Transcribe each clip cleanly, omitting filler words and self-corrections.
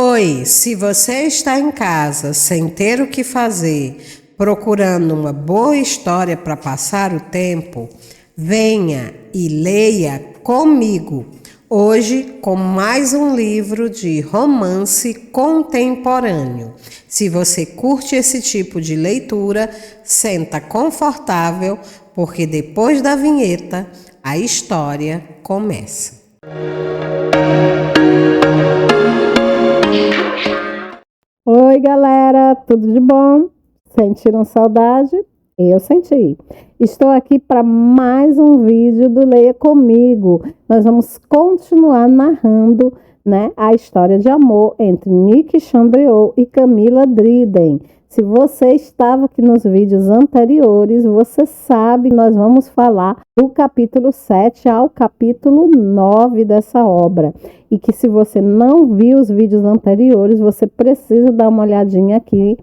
Oi, se você está em casa sem ter o que fazer, procurando uma boa história para passar o tempo, venha e leia comigo. Hoje, com mais um livro de romance contemporâneo. Se você curte esse tipo de leitura, senta confortável, porque depois da vinheta, a história começa. Oi, galera, tudo de bom? Sentiram saudade? Eu senti. Estou aqui para mais um vídeo do Leia Comigo. Nós vamos continuar narrando, a história de amor entre Nick Chandriot e Camila Driden. Se você estava aqui nos vídeos anteriores, você sabe que nós vamos falar do capítulo 7 ao capítulo 9 dessa obra. E que se você não viu os vídeos anteriores, você precisa dar uma olhadinha aqui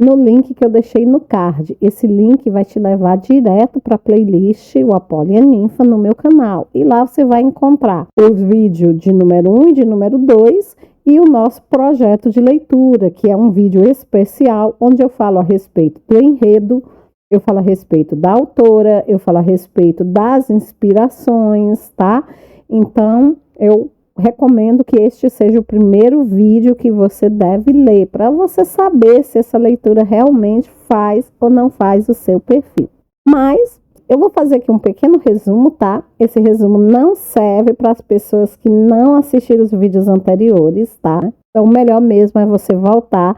no link que eu deixei no card. Esse link vai te levar direto para a playlist O Apolo e a Ninfa no meu canal. E lá você vai encontrar o vídeo de número 1 e de número 2 e o nosso projeto de leitura, que é um vídeo especial onde eu falo a respeito do enredo, eu falo a respeito da autora, eu falo a respeito das inspirações, tá? Então, eu recomendo que este seja o primeiro vídeo que você deve ler, para você saber se essa leitura realmente faz ou não faz o seu perfil. Mas eu vou fazer aqui um pequeno resumo, tá? Esse resumo não serve para as pessoas que não assistiram os vídeos anteriores, tá? Então, o melhor mesmo é você voltar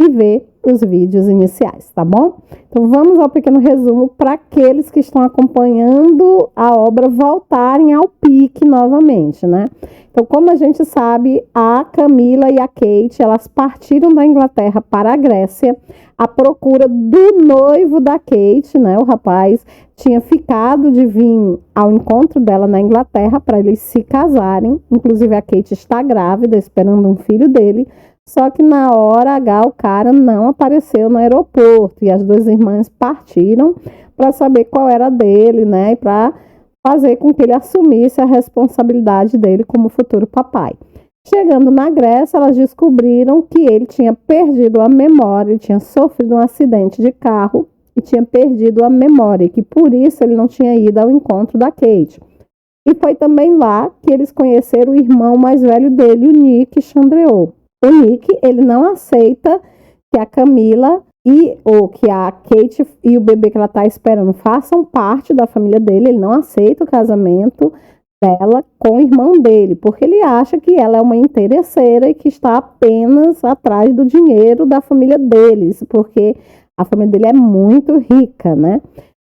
e ver os vídeos iniciais, tá bom? Então, vamos ao pequeno resumo para aqueles que estão acompanhando a obra voltarem ao pique novamente, né? Então, como a gente sabe, a Camila e a Kate, elas partiram da Inglaterra para a Grécia à procura do noivo da Kate, né? O rapaz tinha ficado de vir ao encontro dela na Inglaterra para eles se casarem. Inclusive, a Kate está grávida, esperando um filho dele. Só que na hora H o cara não apareceu no aeroporto e as duas irmãs partiram para saber qual era dele, né? E para fazer com que ele assumisse a responsabilidade dele como futuro papai. Chegando na Grécia, elas descobriram que ele tinha perdido a memória, ele tinha sofrido um acidente de carro e tinha perdido a memória, e que por isso ele não tinha ido ao encontro da Kate. E foi também lá que eles conheceram o irmão mais velho dele, o Nick Chandriot. O Nick, ele não aceita que a Camila ou que a Kate e o bebê que ela está esperando façam parte da família dele. Ele não aceita o casamento dela com o irmão dele, porque ele acha que ela é uma interesseira e que está apenas atrás do dinheiro da família deles, porque a família dele é muito rica, né?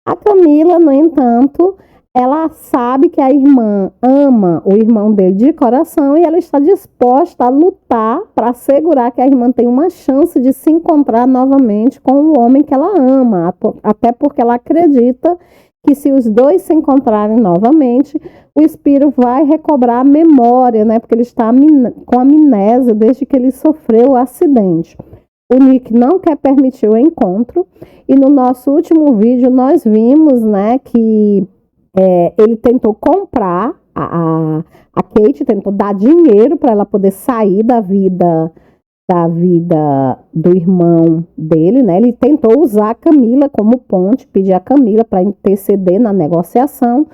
A Camila, no entanto, ela sabe que a irmã ama o irmão dele de coração e ela está disposta a lutar para assegurar que a irmã tem uma chance de se encontrar novamente com o homem que ela ama, até porque ela acredita que se os dois se encontrarem novamente, o Spiro vai recobrar a memória, né? Porque ele está com amnésia desde que ele sofreu o acidente. O Nick não quer permitir o encontro e no nosso último vídeo nós vimos, né, que ele tentou comprar, a Kate tentou dar dinheiro para ela poder sair da vida do irmão dele, né? Ele tentou usar a Camila como ponte, pedir a Camila para interceder na negociação,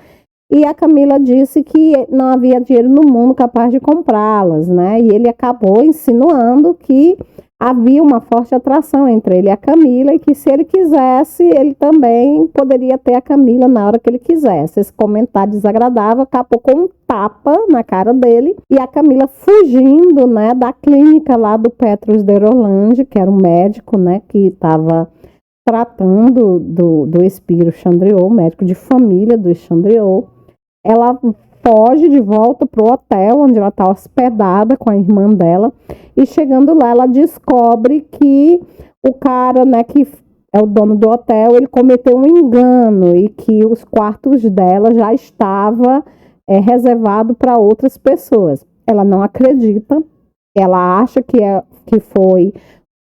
e a Camila disse que não havia dinheiro no mundo capaz de comprá-las, né? E ele acabou insinuando que havia uma forte atração entre ele e a Camila e que se ele quisesse, ele também poderia ter a Camila na hora que ele quisesse. Esse comentário desagradável acabou com um tapa na cara dele e a Camila fugindo, né, da clínica lá do Petrus de Rolande, que era um médico, né, que estava tratando do Spiro Chandriot, médico de família do Chandriot. Ela foge de volta para o hotel onde ela está hospedada com a irmã dela e chegando lá ela descobre que o cara, né, que é o dono do hotel, ele cometeu um engano e que os quartos dela já estava reservado para outras pessoas. Ela não acredita, ela acha que foi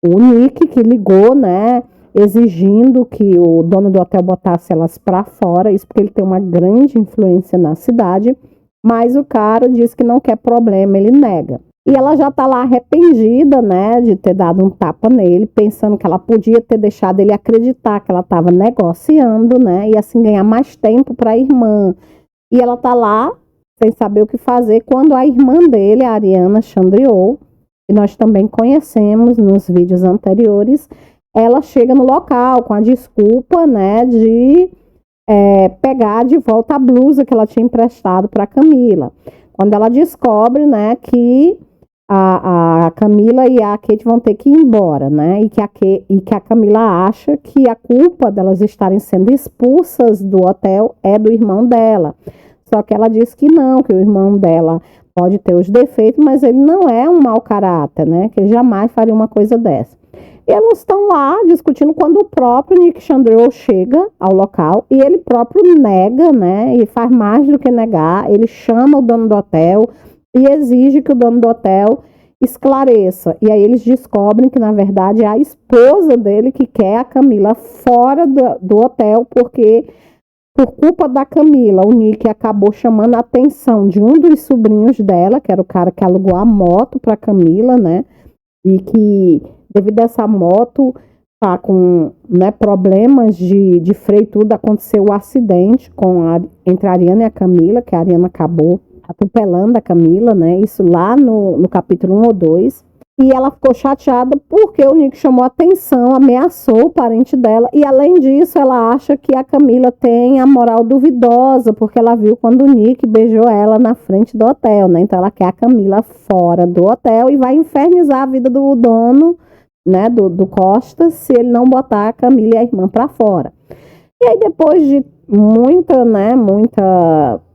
o Nick que ligou, né, exigindo que o dono do hotel botasse elas para fora, isso porque ele tem uma grande influência na cidade, mas o cara diz que não quer problema, ele nega. E ela já tá lá arrependida, né, de ter dado um tapa nele, pensando que ela podia ter deixado ele acreditar que ela estava negociando, né, e assim ganhar mais tempo para a irmã. E ela tá lá sem saber o que fazer, quando a irmã dele, a Ariana Chandriot, que nós também conhecemos nos vídeos anteriores, ela chega no local com a desculpa, né, de pegar de volta a blusa que ela tinha emprestado para Camila. Quando ela descobre, né, que a Camila e a Kate vão ter que ir embora, né, e que a Camila acha que a culpa delas estarem sendo expulsas do hotel é do irmão dela. Só que ela diz que não, que o irmão dela pode ter os defeitos, mas ele não é um mau caráter, né, que ele jamais faria uma coisa dessa. E elas estão lá discutindo quando o próprio Nick Chandriot chega ao local e ele próprio nega, né? E faz mais do que negar. Ele chama o dono do hotel e exige que o dono do hotel esclareça. E aí eles descobrem que, na verdade, é a esposa dele que quer a Camila fora do hotel, porque, por culpa da Camila, o Nick acabou chamando a atenção de um dos sobrinhos dela, que era o cara que alugou a moto para Camila, né? E que, devido a essa moto tá com, né, problemas de freio e tudo, aconteceu o acidente entre a Ariana e a Camila, que a Ariana acabou atropelando a Camila, né? Isso lá no capítulo 1 ou 2. E ela ficou chateada porque o Nick chamou atenção, ameaçou o parente dela. E, além disso, ela acha que a Camila tem a moral duvidosa, porque ela viu quando o Nick beijou ela na frente do hotel, né? Então, ela quer a Camila fora do hotel e vai infernizar a vida do dono, né, do Costa, se ele não botar a Camila e a irmã para fora. E aí, depois de muita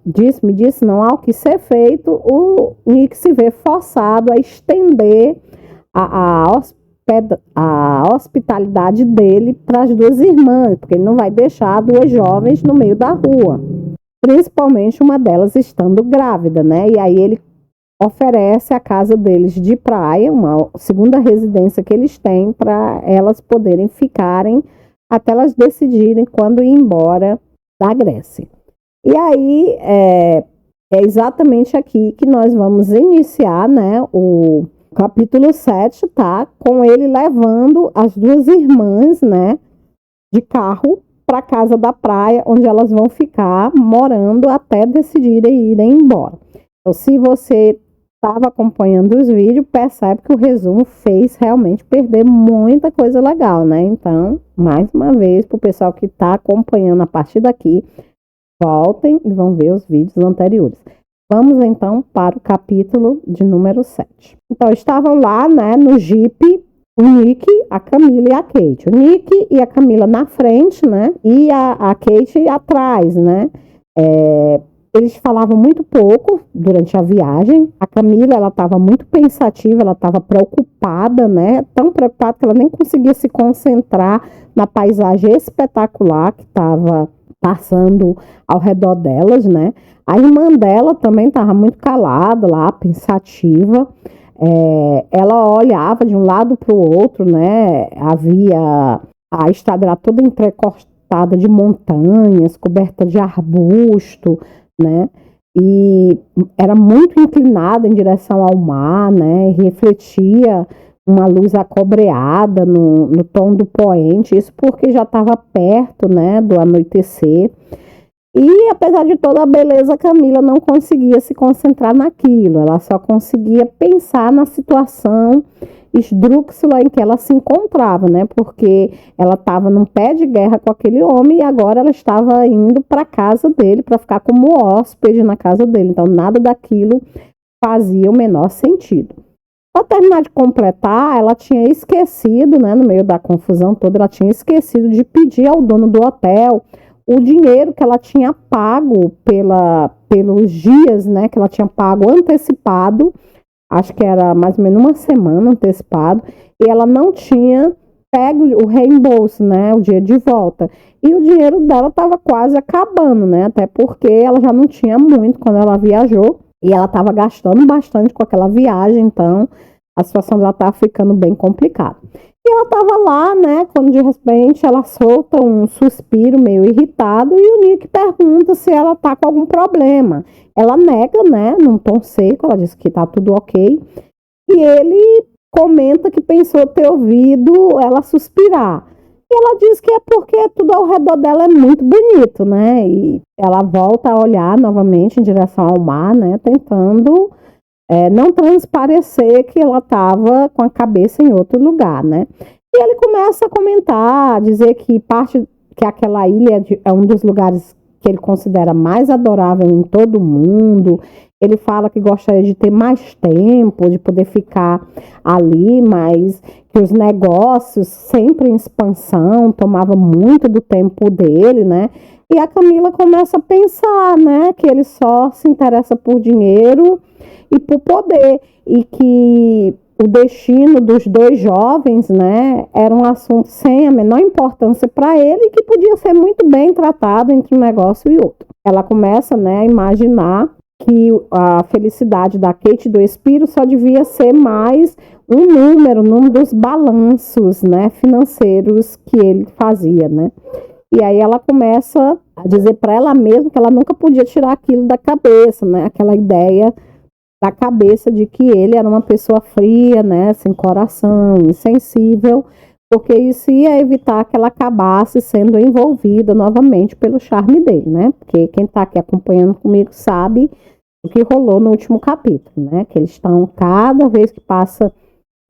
disse, não há o que ser feito, o Nick se vê forçado a estender a hospitalidade dele para as duas irmãs, porque ele não vai deixar duas jovens no meio da rua, principalmente uma delas estando grávida, né? E aí ele oferece a casa deles de praia, uma segunda residência que eles têm, para elas poderem ficarem até elas decidirem quando ir embora da Grécia. E aí é exatamente aqui que nós vamos iniciar, né, o capítulo 7, tá? Com ele levando as duas irmãs, né, de carro para a casa da praia, onde elas vão ficar morando até decidirem irem embora. Então, se você estava acompanhando os vídeos, percebe que o resumo fez realmente perder muita coisa legal, né? Então, mais uma vez, para o pessoal que está acompanhando a partir daqui, voltem e vão ver os vídeos anteriores. Vamos então para o capítulo de número 7. Então, estavam lá, né, no Jeep, o Nick, a Camila e a Kate. O Nick e a Camila na frente, né, e a Kate atrás, né. Eles falavam muito pouco durante a viagem. A Camila, ela estava muito pensativa, ela estava preocupada, né, tão preocupada que ela nem conseguia se concentrar na paisagem espetacular que estava passando ao redor delas, né. A irmã dela também estava muito calada lá, pensativa. Ela olhava de um lado para o outro, né? A estrada era toda entrecostada de montanhas, coberta de arbusto, né? E era muito inclinada em direção ao mar, né? E refletia uma luz acobreada no tom do poente, isso porque já estava perto, né, do anoitecer. E, apesar de toda a beleza, Camila não conseguia se concentrar naquilo. Ela só conseguia pensar na situação esdrúxula em que ela se encontrava, né? Porque ela estava num pé de guerra com aquele homem e agora ela estava indo para a casa dele, para ficar como hóspede na casa dele. Então, nada daquilo fazia o menor sentido. Para terminar de completar, ela tinha esquecido, né? No meio da confusão toda, ela tinha esquecido de pedir ao dono do hotel o dinheiro que ela tinha pago pelos dias, né, que ela tinha pago antecipado, acho que era mais ou menos uma semana antecipado, e ela não tinha pego o reembolso, né, o dia de volta. E o dinheiro dela estava quase acabando, né, até porque ela já não tinha muito quando ela viajou, e ela estava gastando bastante com aquela viagem, então a situação dela estava ficando bem complicada. E ela estava lá, né, quando de repente ela solta um suspiro meio irritado e o Nick pergunta se ela tá com algum problema. Ela nega, né, num tom seco, ela diz que tá tudo ok. e ele comenta que pensou ter ouvido ela suspirar. E ela diz que é porque tudo ao redor dela é muito bonito, né? E ela volta a olhar novamente em direção ao mar, né? Tentando não transparecer que ela estava com a cabeça em outro lugar, né? E ele começa a comentar, dizer que que aquela ilha é um dos lugares que ele considera mais adorável em todo o mundo. Ele fala que gostaria de ter mais tempo, de poder ficar ali, mas que os negócios sempre em expansão tomava muito do tempo dele, né? E a Camila começa a pensar, né, que ele só se interessa por dinheiro e por poder, e que o destino dos dois jovens, né, era um assunto sem a menor importância para ele e que podia ser muito bem tratado entre um negócio e outro. Ela começa, né, a imaginar que a felicidade da Kate e do Spiro só devia ser mais um número num dos balanços, né, financeiros que ele fazia, né? E aí ela começa a dizer para ela mesma que ela nunca podia tirar aquilo da cabeça, né? Aquela ideia da cabeça de que ele era uma pessoa fria, né, sem coração, insensível, porque isso ia evitar que ela acabasse sendo envolvida novamente pelo charme dele, né? Porque quem está aqui acompanhando comigo sabe o que rolou no último capítulo, né? Que eles estão cada vez que passa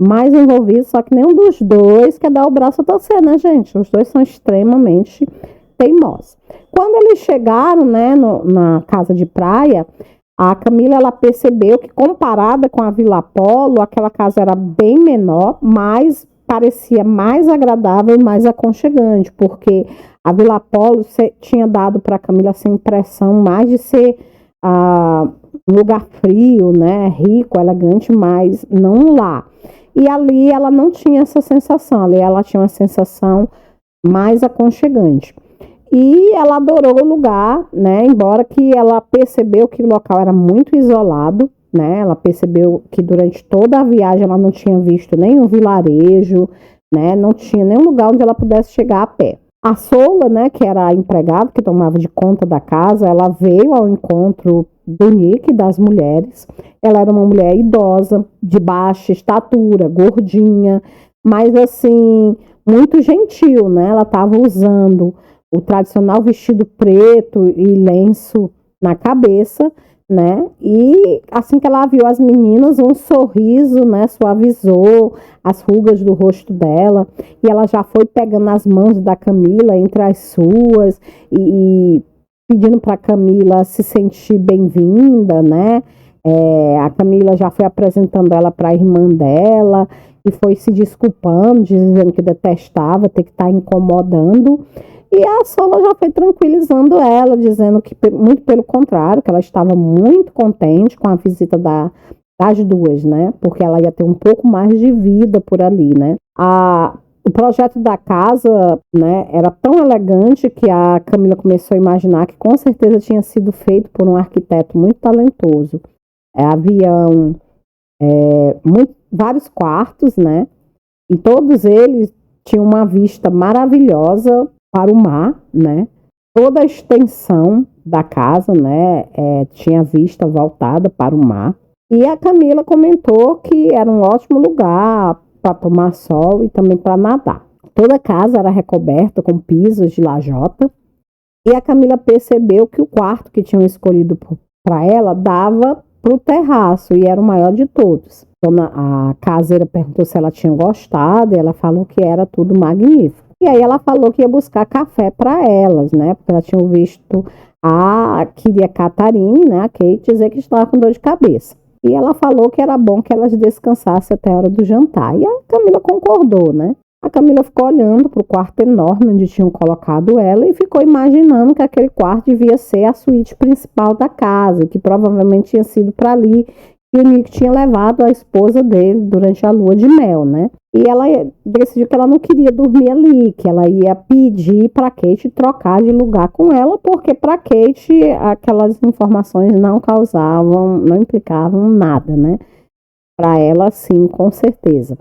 mais envolvidos, só que nenhum dos dois quer dar o braço a torcer, né, gente? Os dois são extremamente teimosos. Quando eles chegaram, né, na casa de praia, a Camila, ela percebeu que, comparada com a Vila Apolo, aquela casa era bem menor, mas parecia mais agradável e mais aconchegante, porque a Vila Apolo tinha dado para a Camila essa impressão mais de ser um lugar frio, né, rico, elegante, mas não um lar. E ali ela não tinha essa sensação, ali ela tinha uma sensação mais aconchegante. E ela adorou o lugar, né? Embora que ela percebeu que o local era muito isolado, né? Ela percebeu que durante toda a viagem ela não tinha visto nenhum vilarejo, né? Não tinha nenhum lugar onde ela pudesse chegar a pé. A Sola, né, que era a empregada que tomava de conta da casa, ela veio ao encontro do Nick e das mulheres. Ela era uma mulher idosa, de baixa estatura, gordinha, mas assim, muito gentil, né? Ela estava usando o tradicional vestido preto e lenço na cabeça, né? E assim que ela viu as meninas, um sorriso, né, suavizou as rugas do rosto dela, e ela já foi pegando as mãos da Camila entre as suas e pedindo para a Camila se sentir bem-vinda, né? A Camila já foi apresentando ela para a irmã dela e foi se desculpando, dizendo que detestava ter que estar incomodando. E a Sola já foi tranquilizando ela, dizendo que, muito pelo contrário, que ela estava muito contente com a visita das duas, né? Porque ela ia ter um pouco mais de vida por ali, né? O projeto da casa, né, era tão elegante que a Camila começou a imaginar que com certeza tinha sido feito por um arquiteto muito talentoso. Haviam vários quartos, né? E todos eles tinham uma vista maravilhosa para o mar, né? Toda a extensão da casa, né, tinha vista voltada para o mar. E a Camila comentou que era um ótimo lugar para tomar sol e também para nadar. Toda a casa era recoberta com pisos de lajota. E a Camila percebeu que o quarto que tinham escolhido para ela dava para o terraço e era o maior de todos. Então, a caseira perguntou se ela tinha gostado e ela falou que era tudo magnífico. E aí ela falou que ia buscar café para elas, né? Porque ela tinha visto a querida Catarine, né? A Kate, dizer que estava com dor de cabeça. E ela falou que era bom que elas descansassem até a hora do jantar. E a Camila concordou, né? A Camila ficou olhando para o quarto enorme onde tinham colocado ela e ficou imaginando que aquele quarto devia ser a suíte principal da casa, que provavelmente tinha sido para ali que o Nick tinha levado a esposa dele durante a lua de mel, né? E ela decidiu que ela não queria dormir ali, que ela ia pedir para Kate trocar de lugar com ela, porque para Kate aquelas informações não implicavam nada, né? Para ela, sim, com certeza.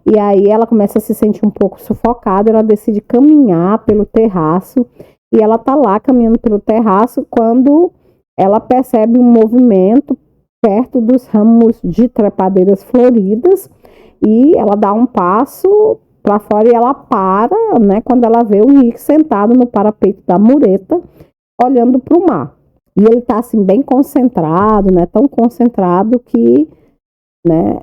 E aí ela começa a se sentir um pouco sufocada, ela decide caminhar pelo terraço, e ela tá lá caminhando pelo terraço quando ela percebe um movimento perto dos ramos de trepadeiras floridas, e ela dá um passo para fora e ela para, né, quando ela vê o Rick sentado no parapeito da mureta, olhando para o mar. E ele está assim bem concentrado, né, tão concentrado que, né,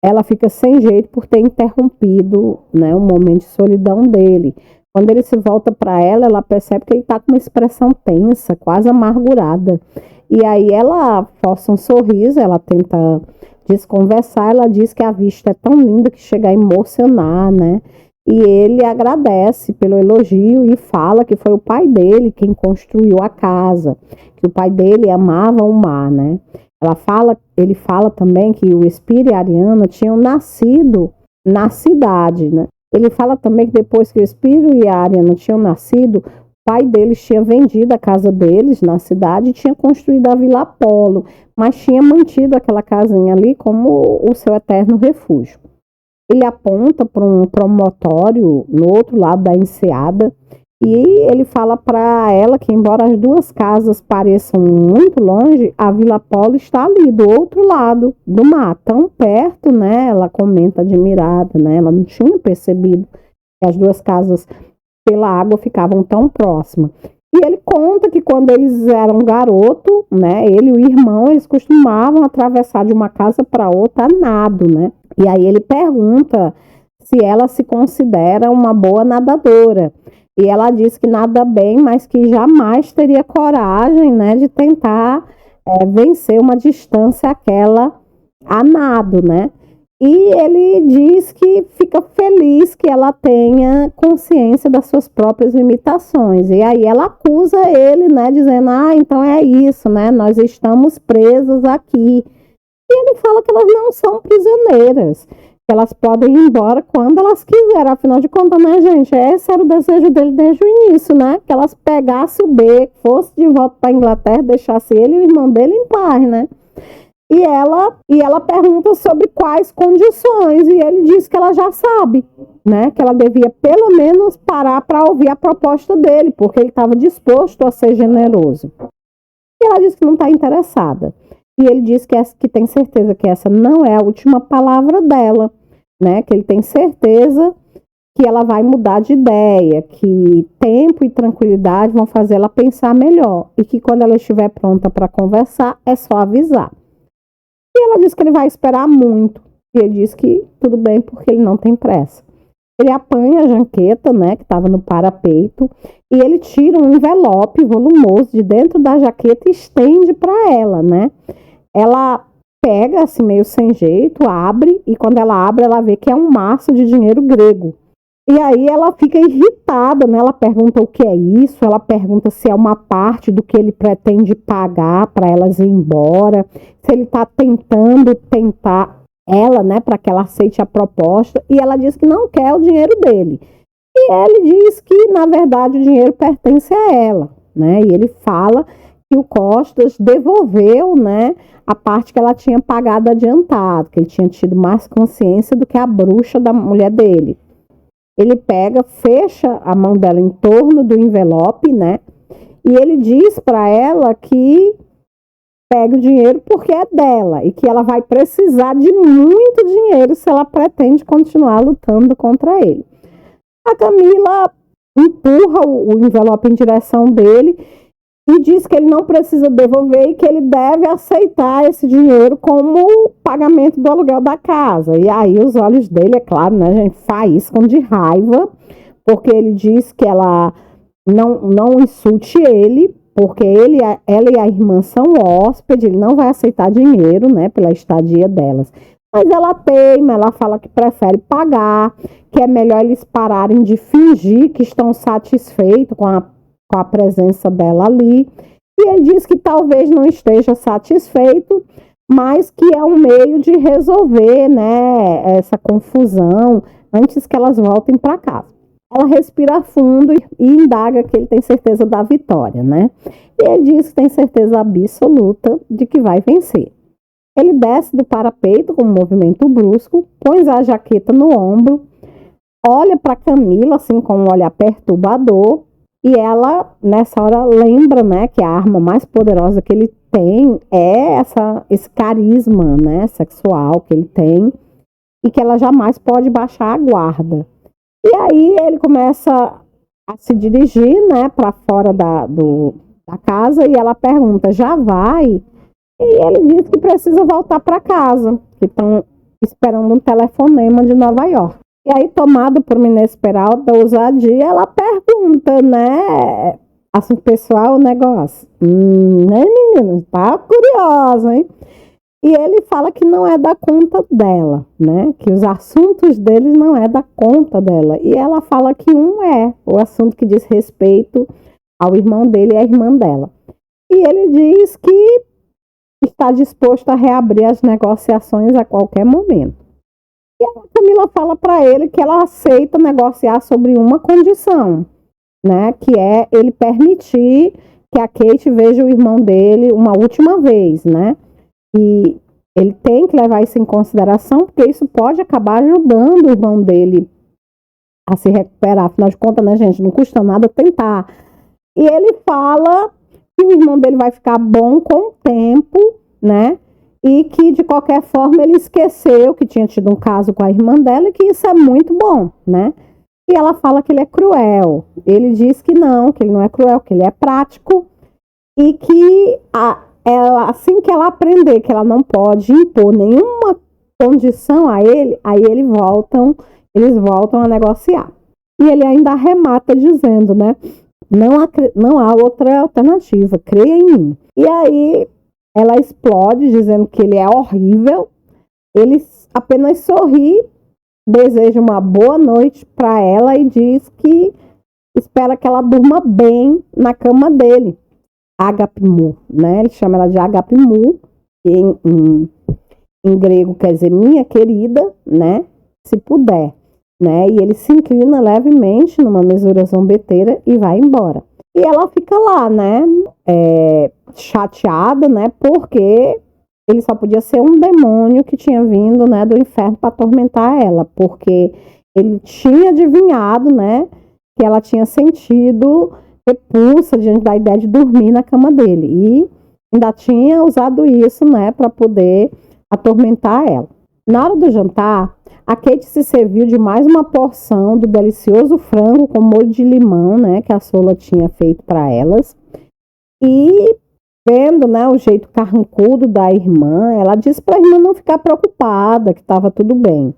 ela fica sem jeito por ter interrompido, né, o momento de solidão dele. Quando ele se volta para ela, ela percebe que ele está com uma expressão tensa, quase amargurada. E aí ela força um sorriso, ela tenta desconversar, ela diz que a vista é tão linda que chega a emocionar, né? E ele agradece pelo elogio e fala que foi o pai dele quem construiu a casa, que o pai dele amava o mar, né? Ele fala também que o Spiro e a Ariana tinham nascido na cidade, né? Ele fala também que depois que o Spiro e a Ariana tinham nascido, o pai deles tinha vendido a casa deles na cidade e tinha construído a Vila Apolo, mas tinha mantido aquela casinha ali como o seu eterno refúgio. Ele aponta para um promontório no outro lado da enseada e ele fala para ela que, embora as duas casas pareçam muito longe, a Vila Apolo está ali, do outro lado do mar, tão perto, né? Ela comenta admirada, né? Ela não tinha percebido que as duas casas pela água ficavam tão próximas. E ele conta que quando eles eram garoto, né, ele e o irmão, eles costumavam atravessar de uma casa para outra a nado, né? E aí ele pergunta se ela se considera uma boa nadadora. E ela diz que nada bem, mas que jamais teria coragem, né, de tentar vencer uma distância aquela a nado, né? E ele diz que fica feliz que ela tenha consciência das suas próprias limitações. E aí ela acusa ele, né, dizendo, então é isso, né, nós estamos presas aqui. E ele fala que elas não são prisioneiras, que elas podem ir embora quando elas quiserem. Afinal de contas, né, gente, esse era o desejo dele desde o início, né, que elas pegassem o beco, fossem de volta para a Inglaterra, deixassem ele e o irmão dele em paz, né. E ela pergunta sobre quais condições, e ele diz que ela já sabe, né, que ela devia pelo menos parar para ouvir a proposta dele, porque ele estava disposto a ser generoso. E ela diz que não está interessada. E ele diz que tem certeza que essa não é a última palavra dela, né, que ele tem certeza que ela vai mudar de ideia, que tempo e tranquilidade vão fazer ela pensar melhor, e que quando ela estiver pronta para conversar, é só avisar. E ela diz que ele vai esperar muito. E ele diz que tudo bem porque ele não tem pressa. Ele apanha a jaqueta, né, que estava no parapeito, e ele tira um envelope volumoso de dentro da jaqueta e estende para ela, né? Ela pega assim meio sem jeito, abre, e quando ela abre, ela vê que é um maço de dinheiro grego. E aí ela fica irritada, né? Ela pergunta o que é isso, ela pergunta se é uma parte do que ele pretende pagar para elas ir embora, se ele está tentando tentar ela, né, para que ela aceite a proposta, e ela diz que não quer o dinheiro dele. E ele diz que, na verdade, o dinheiro pertence a ela, né? E ele fala que o Costas devolveu, né, a parte que ela tinha pagado adiantado, que ele tinha tido mais consciência do que a bruxa da mulher dele. Ele pega, fecha a mão dela em torno do envelope, né? E ele diz para ela que pega o dinheiro porque é dela e que ela vai precisar de muito dinheiro se ela pretende continuar lutando contra ele. A Camila empurra o envelope em direção dele e diz que ele não precisa devolver e que ele deve aceitar esse dinheiro como pagamento do aluguel da casa. E aí os olhos dele, é claro, né, gente, faíscam de raiva, porque ele diz que ela não insulte ele, porque ela e a irmã são hóspedes, ele não vai aceitar dinheiro, né, pela estadia delas. Mas ela teima, ela fala que prefere pagar, que é melhor eles pararem de fingir que estão satisfeitos com a presença dela ali, e ele diz que talvez não esteja satisfeito, mas que é um meio de resolver, né, essa confusão antes que elas voltem para casa. Ela respira fundo e indaga que ele tem certeza da vitória, né? E ele diz que tem certeza absoluta de que vai vencer. Ele desce do parapeito com um movimento brusco, põe a jaqueta no ombro, olha para Camila assim com um olhar perturbador E ela, nessa hora, lembra, né, que a arma mais poderosa que ele tem é esse carisma, né, sexual que ele tem e que ela jamais pode baixar a guarda. E aí ele começa a se dirigir, né, para fora da casa e ela pergunta, já vai? E ele diz que precisa voltar para casa, que estão esperando um telefonema de Nova York. E aí, tomado por uma inesperada ousadia, ela pergunta, né? Assunto pessoal, o negócio. Né, menina? Tá curiosa, hein? E ele fala que não é da conta dela, né? Que os assuntos deles não é da conta dela. E ela fala que um é o assunto que diz respeito ao irmão dele e à irmã dela. E ele diz que está disposto a reabrir as negociações a qualquer momento. E a Camila fala para ele que ela aceita negociar sobre uma condição, né? Que é ele permitir que a Kate veja o irmão dele uma última vez, né? E ele tem que levar isso em consideração, porque isso pode acabar ajudando o irmão dele a se recuperar. Afinal de contas, né, gente? Não custa nada tentar. E ele fala que o irmão dele vai ficar bom com o tempo, né? E que, de qualquer forma, ele esqueceu que tinha tido um caso com a irmã dela e que isso é muito bom, né? E ela fala que ele é cruel. Ele diz que ele não é cruel, que ele é prático e que assim que ela aprender que ela não pode impor nenhuma condição a ele, aí eles voltam a negociar. E ele ainda arremata dizendo, né? Não há outra alternativa, creia em mim. E aí ela explode dizendo que ele é horrível. Ele apenas sorri, deseja uma boa noite para ela e diz que espera que ela durma bem na cama dele. Agapimu, né? Ele chama ela de Agapimu, que em grego quer dizer minha querida, né? Se puder, né? E ele se inclina levemente numa mesura zombeteira e vai embora. E ela fica lá, né? Chateada, né? Porque ele só podia ser um demônio que tinha vindo, né, do inferno para atormentar ela, porque ele tinha adivinhado, né, que ela tinha sentido repulsa diante da ideia de dormir na cama dele e ainda tinha usado isso, né, para poder atormentar ela. Na hora do jantar, a Kate se serviu de mais uma porção do delicioso frango com molho de limão, né, que a Sola tinha feito para elas. E vendo, né, o jeito carrancudo da irmã, ela disse para a irmã não ficar preocupada, que estava tudo bem.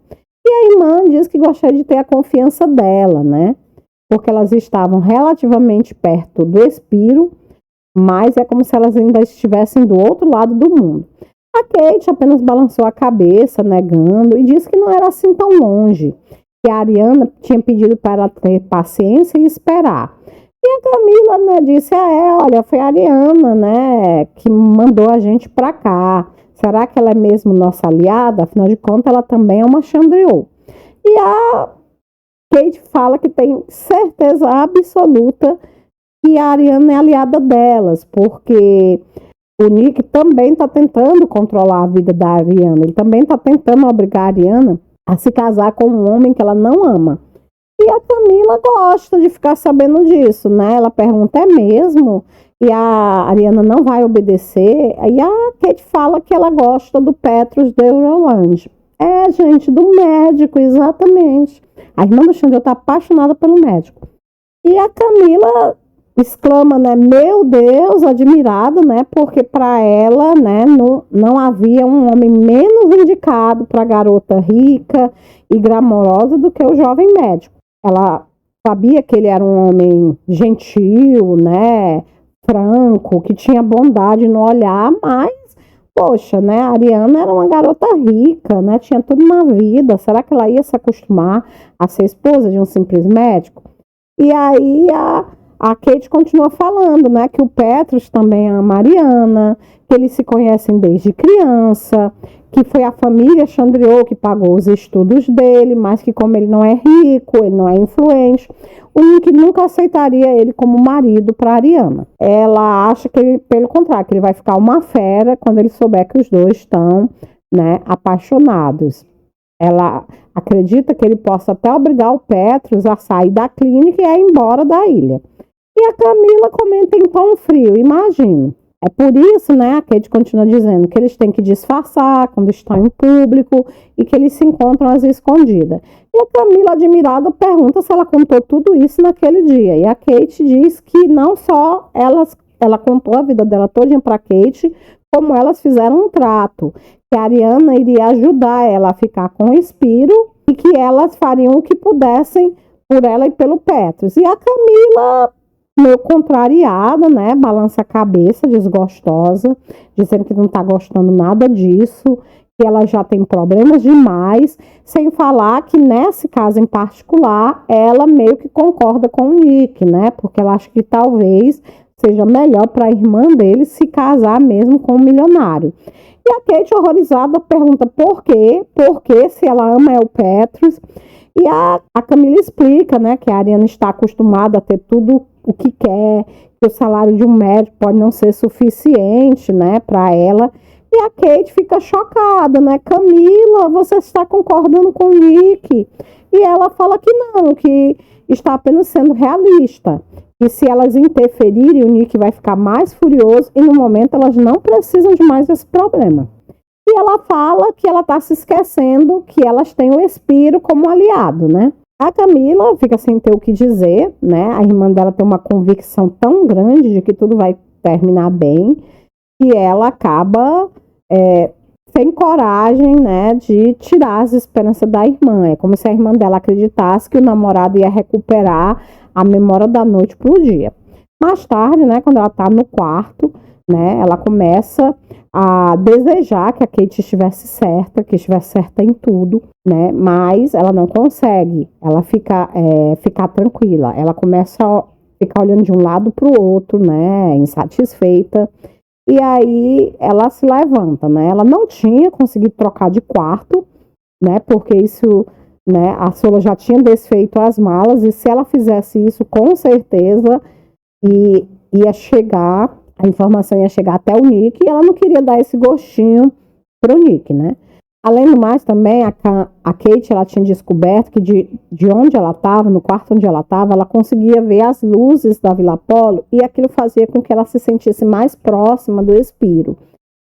E a irmã disse que gostaria de ter a confiança dela, né, porque elas estavam relativamente perto do Espírito, mas é como se elas ainda estivessem do outro lado do mundo. A Kate apenas balançou a cabeça, negando, e disse que não era assim tão longe, que a Ariana tinha pedido para ela ter paciência e esperar. E a Camila, né, disse, olha, foi a Ariana, né, que mandou a gente para cá. Será que ela é mesmo nossa aliada? Afinal de contas, ela também é uma Chandriot. E a Kate fala que tem certeza absoluta que a Ariana é aliada delas, porque o Nick também está tentando controlar a vida da Ariana. Ele também está tentando obrigar a Ariana a se casar com um homem que ela não ama. E a Camila gosta de ficar sabendo disso, né? Ela pergunta, é mesmo? E a Ariana não vai obedecer. Aí a Kate fala que ela gosta do Petrus de Euroland. Gente, do médico, exatamente. A irmã do Xandão está apaixonada pelo médico. E a Camila exclama, né? Meu Deus, admirada, né? Porque para ela, né, não havia um homem menos indicado para a garota rica e glamourosa do que o jovem médico. Ela sabia que ele era um homem gentil, né, franco, que tinha bondade no olhar, mas, poxa, né, a Ariana era uma garota rica, né, tinha tudo na vida. Será que ela ia se acostumar a ser esposa de um simples médico? E aí a Kate continua falando, né, que o Petrus também ama a Ariana, que eles se conhecem desde criança, que foi a família Chandriot que pagou os estudos dele, mas que como ele não é rico, ele não é influente, o Nick nunca aceitaria ele como marido para Ariana. Ela acha que ele, pelo contrário, que ele vai ficar uma fera quando ele souber que os dois estão, né, apaixonados. Ela acredita que ele possa até obrigar o Petrus a sair da clínica e a ir embora da ilha. E E a Camila comenta em tom frio, imagino. É por isso, né, a Kate continua dizendo que eles têm que disfarçar quando estão em público e que eles se encontram às escondidas. E a Camila, admirada, pergunta se ela contou tudo isso naquele dia. E a Kate diz que não só ela contou a vida dela todinha para Kate, como elas fizeram um trato, que a Ariana iria ajudar ela a ficar com o Spiro e que elas fariam o que pudessem por ela e pelo Petrus. E a Camila, meio contrariada, né, balança a cabeça, desgostosa, dizendo que não tá gostando nada disso, que ela já tem problemas demais, sem falar que nesse caso em particular, ela meio que concorda com o Nick, né, porque ela acha que talvez seja melhor para a irmã dele se casar mesmo com um milionário. E a Kate, horrorizada, pergunta por quê? Porque se ela ama é o Petrus. E a Camila explica, né, que a Ariana está acostumada a ter tudo o que quer, que o salário de um médico pode não ser suficiente, né, para ela. E a Kate fica chocada, né? Camila, você está concordando com o Nick? E ela fala que não, que está apenas sendo realista. E se elas interferirem, o Nick vai ficar mais furioso e no momento elas não precisam de mais esse problema. E ela fala que ela está se esquecendo que elas têm o Spiro como aliado, né? A Camila fica sem ter o que dizer, né? A irmã dela tem uma convicção tão grande de que tudo vai terminar bem que ela acaba sem coragem, né, de tirar as esperanças da irmã. É como se a irmã dela acreditasse que o namorado ia recuperar a memória da noite para o dia. Mais tarde, né, quando ela está no quarto, né, ela começa a desejar que a Kate estivesse certa, que estivesse certa em tudo, né, mas ela não consegue. Ela fica tranquila. Ela começa a ficar olhando de um lado para o outro, né, insatisfeita. E aí ela se levanta, né? Ela não tinha conseguido trocar de quarto, né? Porque isso, né? A Sola já tinha desfeito as malas e se ela fizesse isso, com certeza a informação ia chegar até o Nick e ela não queria dar esse gostinho pro Nick, né? Além do mais, também a Kate, ela tinha descoberto que de onde ela estava, no quarto onde ela estava, ela conseguia ver as luzes da Vila Polo e aquilo fazia com que ela se sentisse mais próxima do Spiro.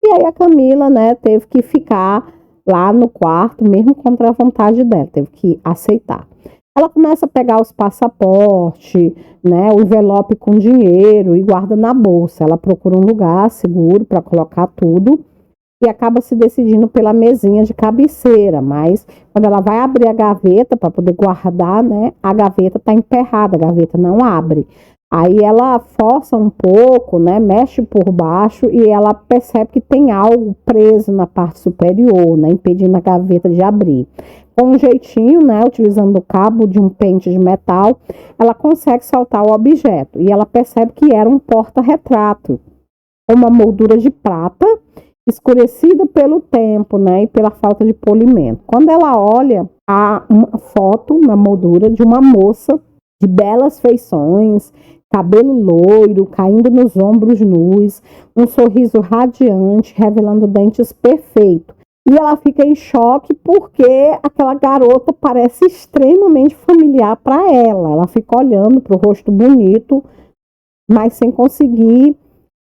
E aí a Camila, né, teve que ficar lá no quarto, mesmo contra a vontade dela, teve que aceitar. Ela começa a pegar os passaportes, né, o envelope com dinheiro e guarda na bolsa. Ela procura um lugar seguro para colocar tudo. E acaba se decidindo pela mesinha de cabeceira, mas quando ela vai abrir a gaveta para poder guardar, né, a gaveta está emperrada, a gaveta não abre. Aí ela força um pouco, né, mexe por baixo e ela percebe que tem algo preso na parte superior, né, impedindo a gaveta de abrir. Com um jeitinho, né, utilizando o cabo de um pente de metal, ela consegue soltar o objeto e ela percebe que era um porta-retrato, uma moldura de prata, escurecida pelo tempo, né, e pela falta de polimento. Quando ela olha, há uma foto na moldura de uma moça de belas feições, cabelo loiro, caindo nos ombros nus, um sorriso radiante, revelando dentes perfeitos. E ela fica em choque porque aquela garota parece extremamente familiar para ela. Ela fica olhando para o rosto bonito, mas sem conseguir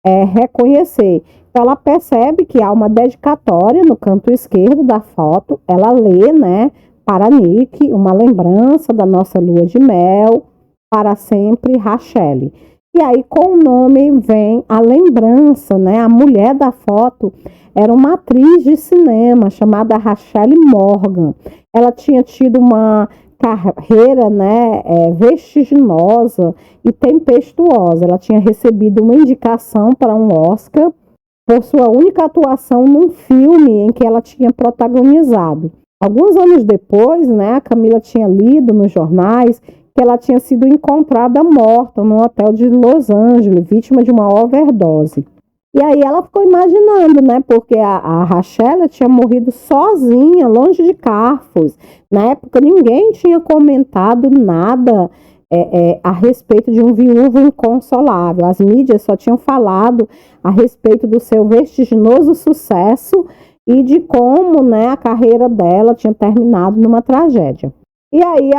reconhecer. Então, ela percebe que há uma dedicatória no canto esquerdo da foto. Ela lê, né, para Nick, uma lembrança da nossa lua de mel, para sempre, Rachelle. E aí, com o nome, vem a lembrança, né? A mulher da foto era uma atriz de cinema chamada Rachelle Morgan. Ela tinha tido uma carreira, né, vertiginosa e tempestuosa. Ela tinha recebido uma indicação para um Oscar por sua única atuação num filme em que ela tinha protagonizado. Alguns anos depois, né, a Camila tinha lido nos jornais que ela tinha sido encontrada morta num hotel de Los Angeles, vítima de uma overdose. E aí ela ficou imaginando, né, porque a Rachelle tinha morrido sozinha, longe de Carfos. Na época ninguém tinha comentado nada a respeito de um viúvo inconsolável. As mídias só tinham falado a respeito do seu vertiginoso sucesso e de como, né, a carreira dela tinha terminado numa tragédia. E aí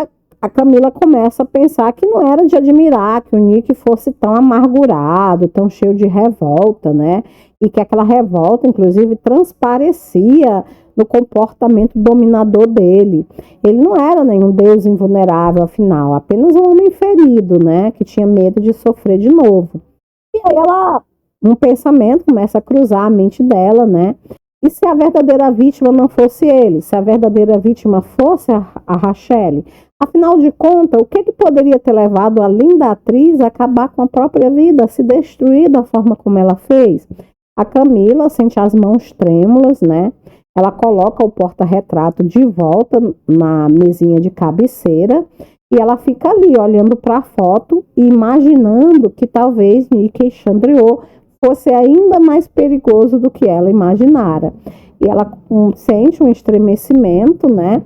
a Camila começa a pensar que não era de admirar que o Nick fosse tão amargurado, tão cheio de revolta, né? E que aquela revolta, inclusive, transparecia no comportamento dominador dele. Ele não era nenhum deus invulnerável, afinal, apenas um homem ferido, né? Que tinha medo de sofrer de novo. E aí um pensamento começa a cruzar a mente dela, né? E se a verdadeira vítima não fosse ele? Se a verdadeira vítima fosse a Rachele? Afinal de contas, o que poderia ter levado a linda atriz a acabar com a própria vida, a se destruir da forma como ela fez? A Camila sente as mãos trêmulas, né? Ela coloca o porta-retrato de volta na mesinha de cabeceira e ela fica ali olhando para a foto e imaginando que talvez Nick Chandriot fosse ainda mais perigoso do que ela imaginara. E ela sente um estremecimento, né?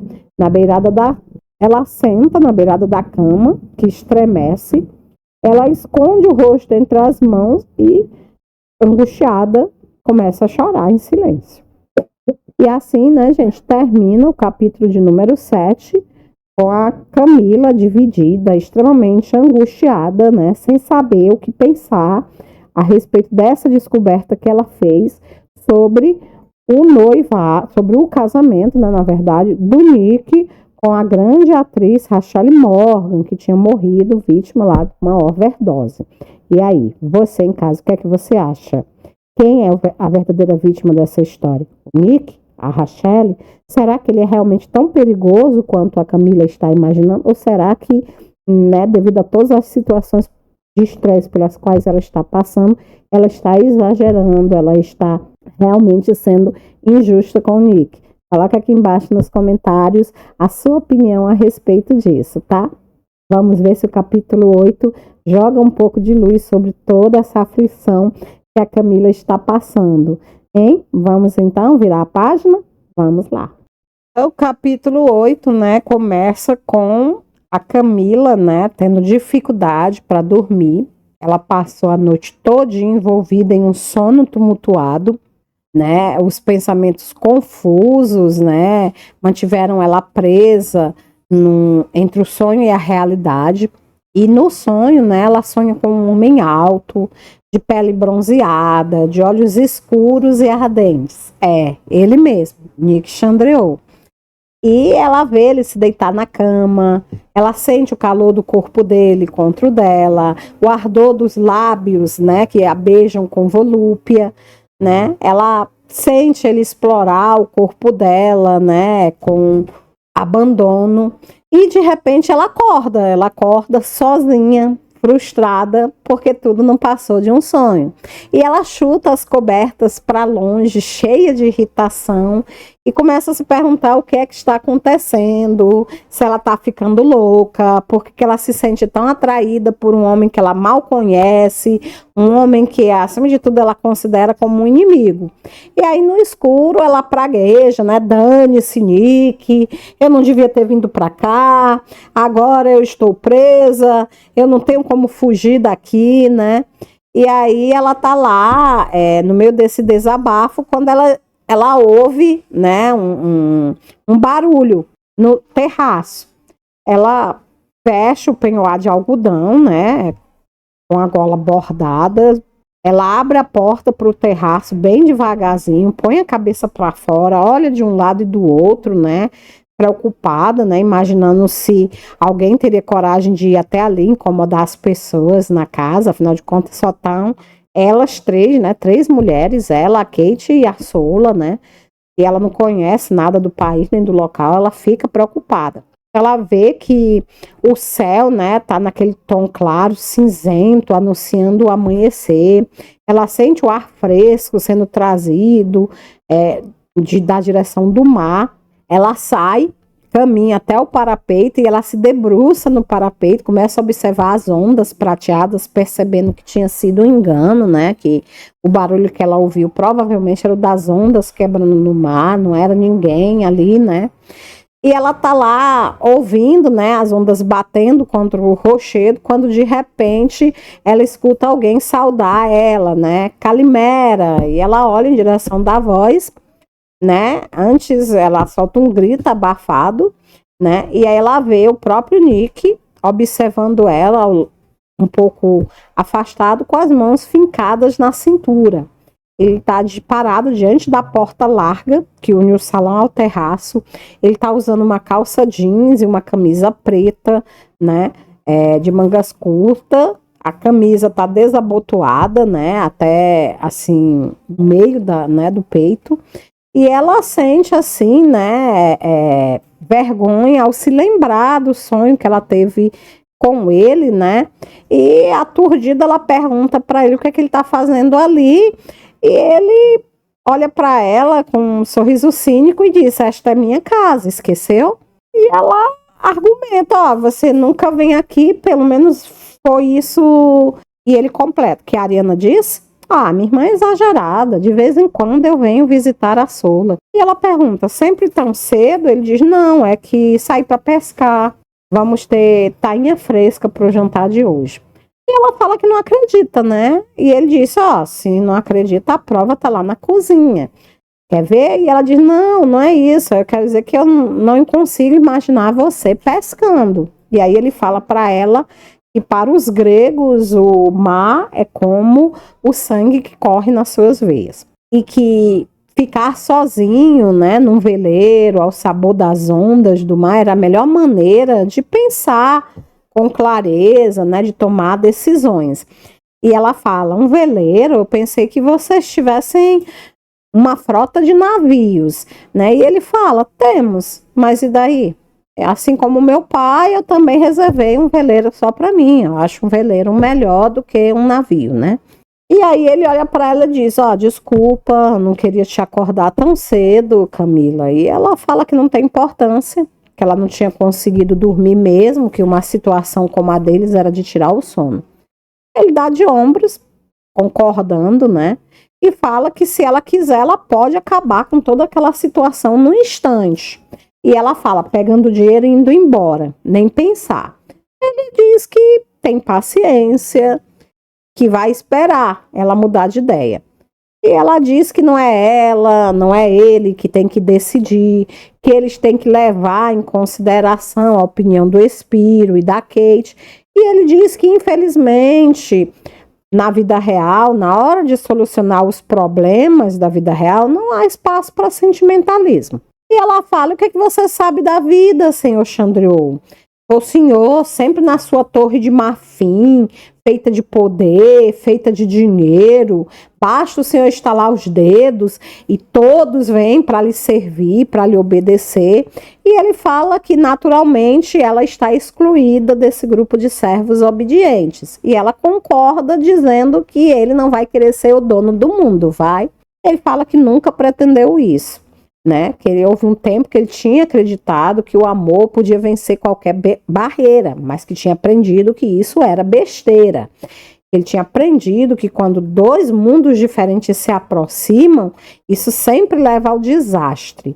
Ela senta na beirada da cama, que estremece. Ela esconde o rosto entre as mãos e, angustiada, começa a chorar em silêncio. E assim, né, gente, termina o capítulo de número 7 com a Camila dividida, extremamente angustiada, né, sem saber o que pensar a respeito dessa descoberta que ela fez sobre o noivado, sobre o casamento, né, na verdade, do Nick com a grande atriz Rachele Morgan, que tinha morrido vítima lá de uma overdose. E aí, você em casa, o que é que você acha? Quem é a verdadeira vítima dessa história? O Nick? A Rachele? Será que ele é realmente tão perigoso quanto a Camila está imaginando? Ou será que, né, devido a todas as situações de estresse pelas quais ela está passando, ela está exagerando, ela está realmente sendo injusta com o Nick? Coloca aqui embaixo nos comentários a sua opinião a respeito disso, tá? Vamos ver se o capítulo 8 joga um pouco de luz sobre toda essa aflição que a Camila está passando, hein? Vamos então virar a página? Vamos lá. O capítulo 8, né, começa com a Camila, né, tendo dificuldade para dormir. Ela passou a noite toda envolvida em um sono tumultuado, né, os pensamentos confusos, né, mantiveram ela presa entre o sonho e a realidade. E no sonho, né, ela sonha com um homem alto, de pele bronzeada, de olhos escuros e ardentes. É, ele mesmo, Nick Chandriot. E ela vê ele se deitar na cama, ela sente o calor do corpo dele contra o dela, o ardor dos lábios, né, que a beijam com volúpia, né? Ela sente ele explorar o corpo dela, né, com abandono. E de repente ela acorda sozinha, frustrada, porque tudo não passou de um sonho. E ela chuta as cobertas para longe, cheia de irritação, e começa a se perguntar o que é que está acontecendo, se ela está ficando louca, porque que ela se sente tão atraída por um homem que ela mal conhece, um homem que, acima de tudo, ela considera como um inimigo. E aí, no escuro, ela pragueja, né? Dane-se, Nick, eu não devia ter vindo para cá, agora eu estou presa, eu não tenho como fugir daqui, né? E aí ela tá lá, no meio desse desabafo, quando ela ouve, né, um barulho no terraço. Ela fecha o penhoar de algodão, né, com a gola bordada. Ela abre a porta para o terraço bem devagarzinho, põe a cabeça para fora, olha de um lado e do outro, né, preocupada, né, imaginando se alguém teria coragem de ir até ali incomodar as pessoas na casa. Afinal de contas só estão elas três, né, 3 mulheres, ela, a Kate e a Sola, né, e ela não conhece nada do país nem do local. Ela fica preocupada. Ela vê que o céu, né, tá naquele tom claro, cinzento, anunciando o amanhecer. Ela sente o ar fresco sendo trazido da direção do mar. Ela sai, caminha até o parapeito e ela se debruça no parapeito, começa a observar as ondas prateadas, percebendo que tinha sido um engano, né? Que o barulho que ela ouviu provavelmente era o das ondas quebrando no mar, não era ninguém ali, né? E ela tá lá ouvindo, né, as ondas batendo contra o rochedo, quando de repente ela escuta alguém saudar ela, né? Calimera. E ela olha em direção da voz, né? Antes ela solta um grito abafado né? E aí ela vê o próprio Nick observando ela um pouco afastado, com as mãos fincadas na cintura. Ele está parado diante da porta larga que une o salão ao terraço. Ele está usando uma calça jeans e uma camisa preta, né, de mangas curtas. A camisa está desabotoada, né, até assim, no meio do peito. E ela sente assim, né, vergonha ao se lembrar do sonho que ela teve com ele, né? E aturdida ela pergunta para ele o que é que ele está fazendo ali. E ele olha para ela com um sorriso cínico e diz: esta é minha casa, esqueceu? E ela argumenta: ó, você nunca vem aqui, pelo menos foi isso. E ele completa, que a Ariana diz: ah, minha irmã é exagerada, de vez em quando eu venho visitar a Sola. E ela pergunta: sempre tão cedo? Ele diz: não, é que saí para pescar, vamos ter tainha fresca para o jantar de hoje. E ela fala que não acredita, né? E ele disse: ó, se não acredita, a prova tá lá na cozinha. Quer ver? E ela diz: não, não é isso. Eu quero dizer que eu não consigo imaginar você pescando. E aí ele fala para ela que para os gregos o mar é como o sangue que corre nas suas veias. E que ficar sozinho, né, num veleiro, ao sabor das ondas do mar, era a melhor maneira de pensar com clareza, né, de tomar decisões. E ela fala: um veleiro, eu pensei que vocês tivessem uma frota de navios, né? E ele fala: temos, mas e daí? Assim como meu pai, eu também reservei um veleiro só para mim. Eu acho um veleiro melhor do que um navio, né? E aí ele olha para ela e diz: ó, desculpa, não queria te acordar tão cedo, Camila. E ela fala que não tem importância, que ela não tinha conseguido dormir mesmo, que uma situação como a deles era de tirar o sono. Ele dá de ombros, concordando, né? E fala que se ela quiser, ela pode acabar com toda aquela situação no instante. E ela fala, pegando o dinheiro e indo embora, nem pensar. Ele diz que tem paciência, que vai esperar ela mudar de ideia. E ela diz que não é ela, não é ele que tem que decidir, que eles têm que levar em consideração a opinião do Spiro e da Kate. E ele diz que, infelizmente, na vida real, na hora de solucionar os problemas da vida real, não há espaço para sentimentalismo. E ela fala: o que é que você sabe da vida, senhor Chandriou? O senhor sempre na sua torre de marfim, feita de poder, feita de dinheiro, basta o senhor estalar os dedos e todos vêm para lhe servir, para lhe obedecer. E ele fala que naturalmente ela está excluída desse grupo de servos obedientes. E ela concorda, dizendo que ele não vai querer ser o dono do mundo, vai? Ele fala que nunca pretendeu isso. Né? Que houve um tempo que ele tinha acreditado que o amor podia vencer qualquer barreira, mas que tinha aprendido que isso era besteira. Ele tinha aprendido que quando dois mundos diferentes se aproximam, isso sempre leva ao desastre.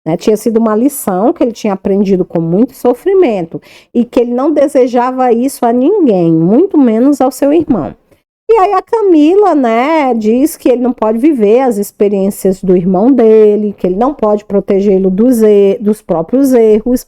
Né? Tinha sido uma lição que ele tinha aprendido com muito sofrimento e que ele não desejava isso a ninguém, muito menos ao seu irmão. E aí a Camila, né, diz que ele não pode viver as experiências do irmão dele, que ele não pode protegê-lo dos próprios erros.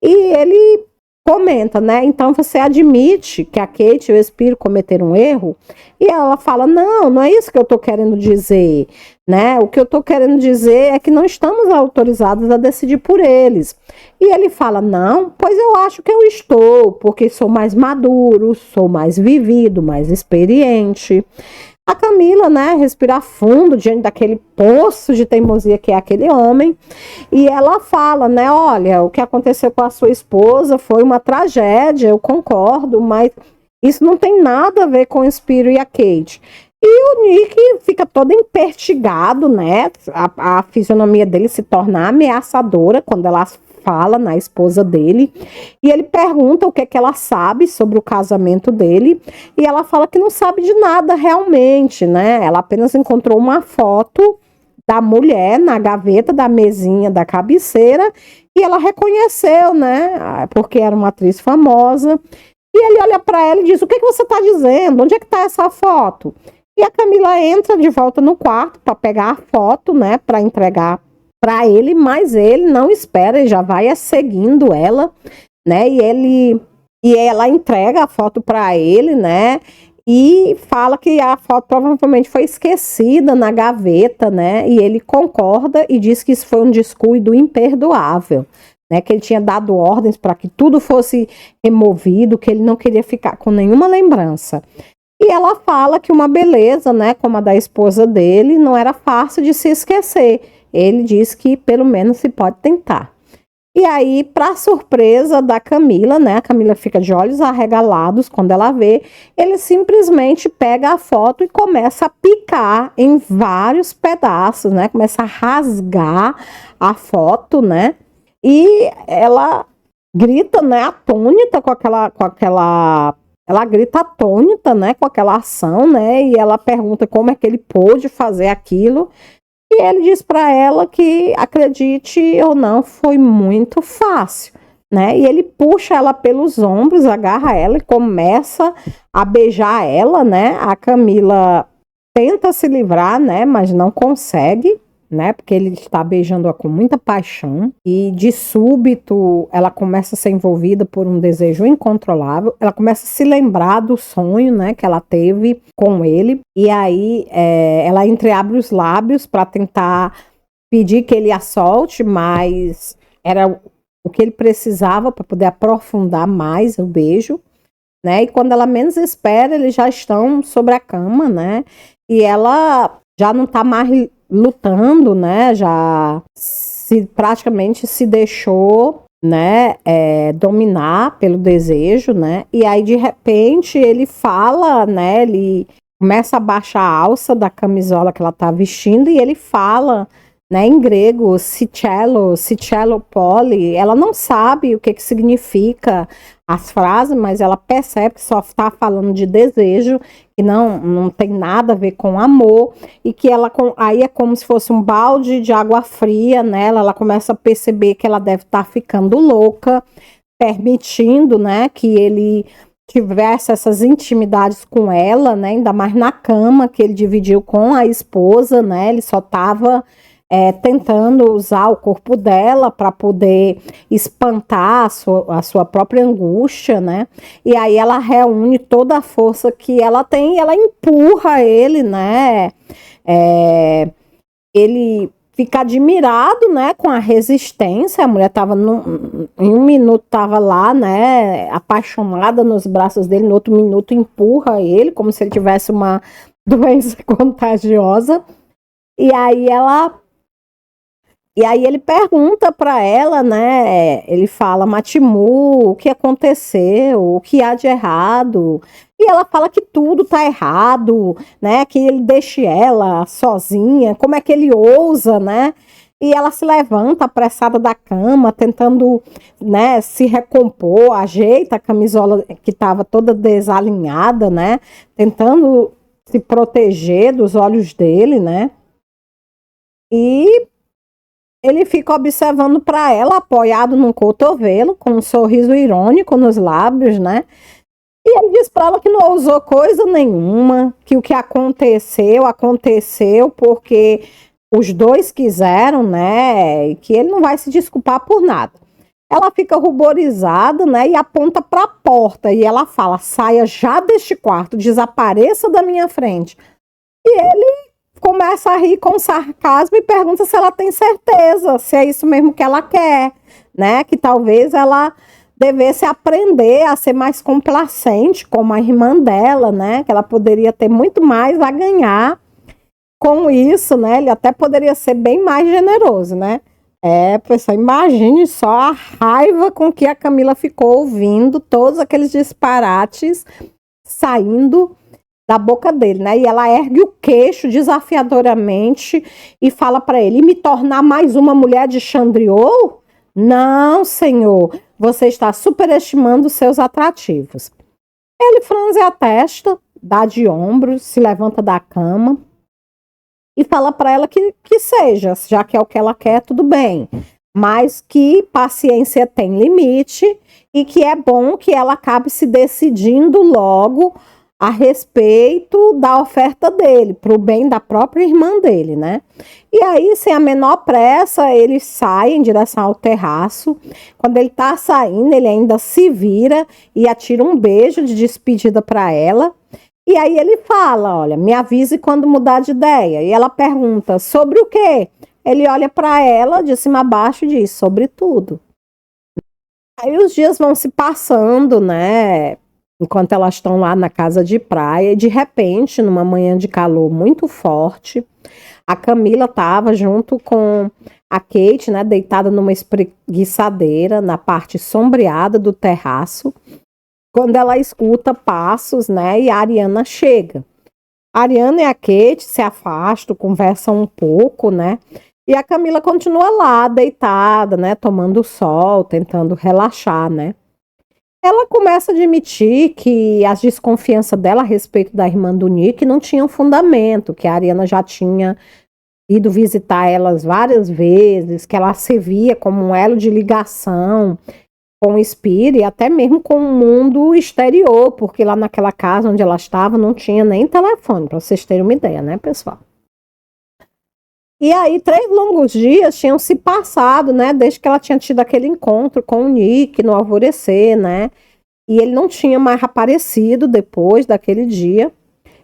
E ele comenta, né, então você admite que a Kate e o Spiro cometeram um erro? E ela fala: não, não é isso que eu estou querendo dizer, né, o que eu estou querendo dizer é que não estamos autorizados a decidir por eles. E ele fala: não, pois eu acho que eu estou, porque sou mais maduro, sou mais vivido, mais experiente. A Camila, né, respira fundo diante daquele poço de teimosia que é aquele homem, e ela fala, né, olha, o que aconteceu com a sua esposa foi uma tragédia, eu concordo, mas isso não tem nada a ver com o Spiro e a Kate. E o Nick fica todo empertigado, né, a fisionomia dele se torna ameaçadora quando ela fala na esposa dele, e ele pergunta o que é que ela sabe sobre o casamento dele, e ela fala que não sabe de nada realmente, né? Ela apenas encontrou uma foto da mulher na gaveta da mesinha da cabeceira, e ela reconheceu, né? Porque era uma atriz famosa, e ele olha para ela e diz: o que é que você está dizendo? Onde é que está essa foto? E a Camila entra de volta no quarto para pegar a foto, né? Para entregar para ele, mas ele não espera, ele já vai seguindo ela, né? E ela entrega a foto para ele, né? E fala que a foto provavelmente foi esquecida na gaveta, né? E ele concorda e diz que isso foi um descuido imperdoável, né? Que ele tinha dado ordens para que tudo fosse removido, que ele não queria ficar com nenhuma lembrança. E ela fala que uma beleza, né, como a da esposa dele, não era fácil de se esquecer. Ele diz que pelo menos se pode tentar. E aí, para surpresa da Camila, né, a Camila fica de olhos arregalados quando ela vê, ele simplesmente pega a foto e começa a picar em vários pedaços, né, começa a rasgar a foto, né, e ela grita, né, atônita ela grita atônita, né, com aquela ação, né, e ela pergunta como é que ele pôde fazer aquilo. E ele diz para ela que, acredite ou não, foi muito fácil, né? E ele puxa ela pelos ombros, agarra ela e começa a beijar ela, né? A Camila tenta se livrar, né? Mas não consegue, né? Porque ele está beijando-a com muita paixão. E de súbito ela começa a ser envolvida por um desejo incontrolável. Ela começa a se lembrar do sonho, né? Que ela teve com ele. E aí ela entreabre os lábios para tentar pedir que ele a solte, mas era o que ele precisava para poder aprofundar mais o beijo, né? E quando ela menos espera, eles já estão sobre a cama, né? E ela já não está mais lutando, né? Já praticamente se deixou, né? Dominar pelo desejo, né? E aí de repente ele fala, né? Ele começa a baixar a alça da camisola que ela está vestindo e ele fala, né, em grego, Sicello Poli. Ela não sabe o que significa as frases, mas ela percebe que só está falando de desejo, que não tem nada a ver com amor, e que ela aí é como se fosse um balde de água fria nela. Ela começa a perceber que ela deve estar ficando louca, permitindo, né, que ele tivesse essas intimidades com ela, né, ainda mais na cama que ele dividiu com a esposa, né, ele só estava tentando usar o corpo dela para poder espantar a sua própria angústia, né? E aí ela reúne toda a força que ela tem e ela empurra ele, né? Ele fica admirado, né, com a resistência. A mulher estava em um minuto estava lá, né, apaixonada nos braços dele, no outro minuto empurra ele como se ele tivesse uma doença contagiosa. E aí ele pergunta para ela, né? Ele fala, Matimu, o que aconteceu? O que há de errado? E ela fala que tudo tá errado, né? Que ele deixe ela sozinha. Como é que ele ousa, né? E ela se levanta apressada da cama, tentando, né, se recompor, ajeita a camisola que estava toda desalinhada, né? Tentando se proteger dos olhos dele, né? E ele fica observando para ela, apoiado num cotovelo, com um sorriso irônico nos lábios, né? E ele diz para ela que não usou coisa nenhuma, que o que aconteceu, aconteceu porque os dois quiseram, né? E que ele não vai se desculpar por nada. Ela fica ruborizada, né? E aponta para a porta. E ela fala, saia já deste quarto, desapareça da minha frente. E ele começa a rir com sarcasmo e pergunta se ela tem certeza, se é isso mesmo que ela quer, né? Que talvez ela devesse aprender a ser mais complacente como a irmã dela, né? Que ela poderia ter muito mais a ganhar com isso, né? Ele até poderia ser bem mais generoso, né? Pessoal, imagine só a raiva com que a Camila ficou ouvindo todos aqueles disparates saindo da boca dele, né? E ela ergue o queixo desafiadoramente e fala para ele, me tornar mais uma mulher de Chandriot? Não, senhor, você está superestimando seus atrativos. Ele franze a testa, dá de ombros, se levanta da cama e fala para ela que seja, já que é o que ela quer, tudo bem, mas que paciência tem limite e que é bom que ela acabe se decidindo logo a respeito da oferta dele, para o bem da própria irmã dele, né? E aí, sem a menor pressa, ele sai em direção ao terraço. Quando ele tá saindo, ele ainda se vira e atira um beijo de despedida para ela. E aí ele fala, olha, me avise quando mudar de ideia. E ela pergunta, sobre o quê? Ele olha para ela de cima a baixo e diz, sobre tudo. Aí os dias vão se passando, né? Enquanto elas estão lá na casa de praia, e de repente, numa manhã de calor muito forte, a Camila estava junto com a Kate, né, deitada numa espreguiçadeira na parte sombreada do terraço, quando ela escuta passos, né, e a Ariana chega. A Ariana e a Kate se afastam, conversam um pouco, né, e a Camila continua lá, deitada, né, tomando sol, tentando relaxar, né. Ela começa a admitir que as desconfianças dela a respeito da irmã do Nick não tinham fundamento, que a Ariana já tinha ido visitar elas várias vezes, que ela se via como um elo de ligação com o espírito e até mesmo com o mundo exterior, porque lá naquela casa onde ela estava não tinha nem telefone, para vocês terem uma ideia, né, pessoal? E aí, 3 longos dias tinham se passado, né? Desde que ela tinha tido aquele encontro com o Nick no alvorecer, né? E ele não tinha mais aparecido depois daquele dia.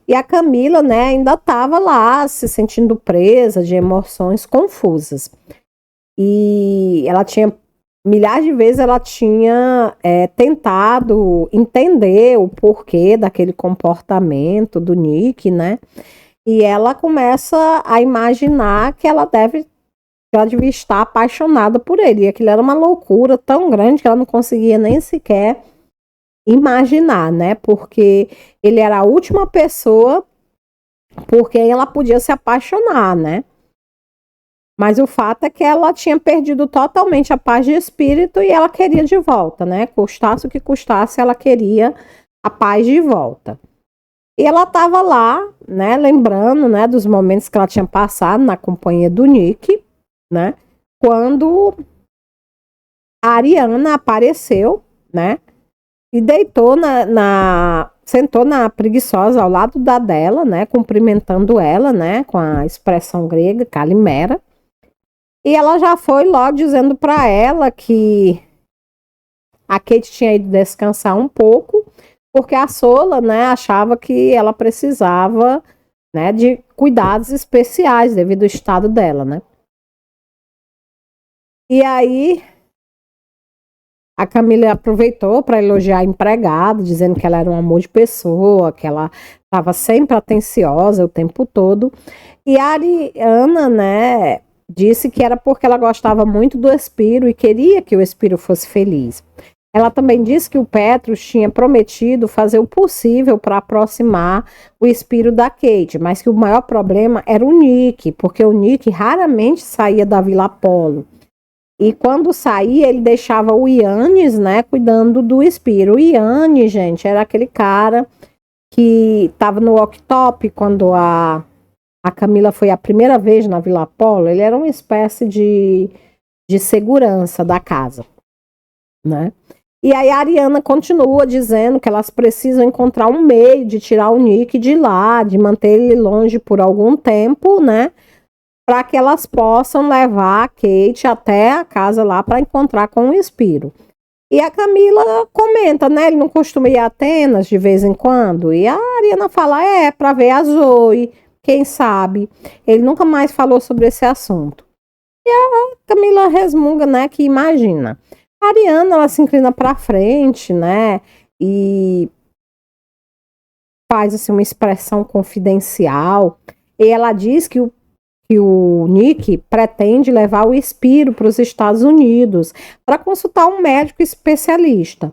E a Camila, né, ainda estava lá, se sentindo presa, de emoções confusas. E ela tinha, milhares de vezes, ela tinha tentado entender o porquê daquele comportamento do Nick, né? E ela começa a imaginar que ela devia estar apaixonada por ele. E aquilo era uma loucura tão grande que ela não conseguia nem sequer imaginar, né? Porque ele era a última pessoa por quem ela podia se apaixonar, né? Mas o fato é que ela tinha perdido totalmente a paz de espírito e ela queria de volta, né? Custasse o que custasse, ela queria a paz de volta. E ela estava lá, né, lembrando, né, dos momentos que ela tinha passado na companhia do Nick, né, quando a Ariana apareceu, né, e deitou sentou na preguiçosa ao lado dela, né, cumprimentando ela, né, com a expressão grega, Calimera. E ela já foi logo dizendo para ela que a Kate tinha ido descansar um pouco, porque a Sola, né, achava que ela precisava, né, de cuidados especiais devido ao estado dela, né. E aí a Camila aproveitou para elogiar a empregada, dizendo que ela era um amor de pessoa, que ela estava sempre atenciosa o tempo todo. E a Ariana, né, disse que era porque ela gostava muito do Espírito e queria que o Espírito fosse feliz. Ela também disse que o Petrus tinha prometido fazer o possível para aproximar o espírito da Kate, mas que o maior problema era o Nick, porque o Nick raramente saía da Vila Apollo. E quando saía, ele deixava o Yannis, né, cuidando do espírito. O Yannis, gente, era aquele cara que estava no walk-top quando a Camila foi a primeira vez na Vila Apollo. Ele era uma espécie de segurança da casa, né? E aí a Ariana continua dizendo que elas precisam encontrar um meio de tirar o Nick de lá, de manter ele longe por algum tempo, né? Para que elas possam levar a Kate até a casa lá para encontrar com o Espírito. E a Camila comenta, né? Ele não costuma ir a Atenas de vez em quando. E a Ariana fala, para ver a Zoe, quem sabe. Ele nunca mais falou sobre esse assunto. E a Camila resmunga, né? Que imagina. A Ariana, ela se inclina para frente, né, e faz assim, uma expressão confidencial, e ela diz que o Nick pretende levar o Espírito para os Estados Unidos para consultar um médico especialista,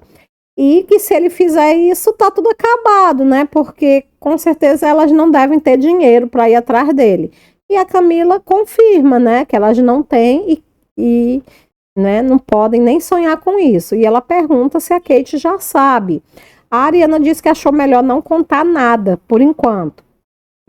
e que se ele fizer isso, tá tudo acabado, né, porque com certeza elas não devem ter dinheiro para ir atrás dele. E a Camila confirma, né, que elas não têm e né, não podem nem sonhar com isso. E ela pergunta se a Kate já sabe. A Ariana disse que achou melhor não contar nada, por enquanto,